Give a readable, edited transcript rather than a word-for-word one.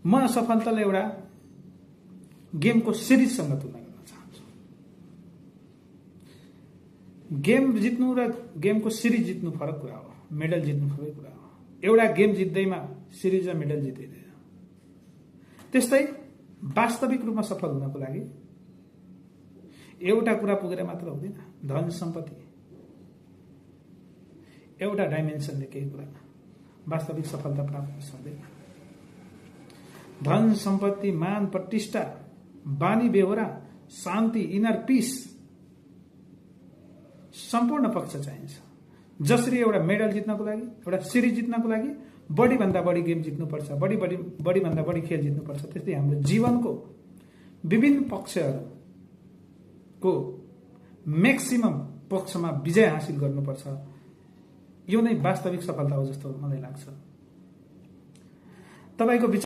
म सफलतालाई एउटा गेमको सिरिजसँग तुलना गर्न चाहन्छु। गेम जित्नु र गेमको सिरिज जित्नु फरक कुरा हो, मेडल जित्नु फरक कुरा हो। एउटा गेम जित्दैमा सिरिज र मेडल जित्दैन। त्यस्तै वास्तविक रूपमा सफल हुनको लागि एउटा कुरा पुगेर मात्र हुँदैन। धन सम्पत्ति एउटा डाइमेन्सनले केही कुरामा वास्तविक सफलता प्राप्त गर्न सक्दैन। धन सम्पत्ति, मान, प्रतिष्ठा, बानी बेहोरा, शान्ति, इनर पिस सम्पूर्ण पक्ष चाहिन्छ। जसरी एउटा मेडल जित्नको लागि, एउटा सिरिज जित्नको लागि बढी भन्दा बढी गेम जित्नुपर्छ, बढी भन्दा बढी खेल जित्नुपर्छ, त्यस्तै हाम्रो जीवनको विभिन्न पक्षहरूको मैक्सिमम पक्षमा विजय हासिल गर्नुपर्छ। यो नै वास्तविक सफलता हो जस्तो मलाई लाग्छ। तपाईको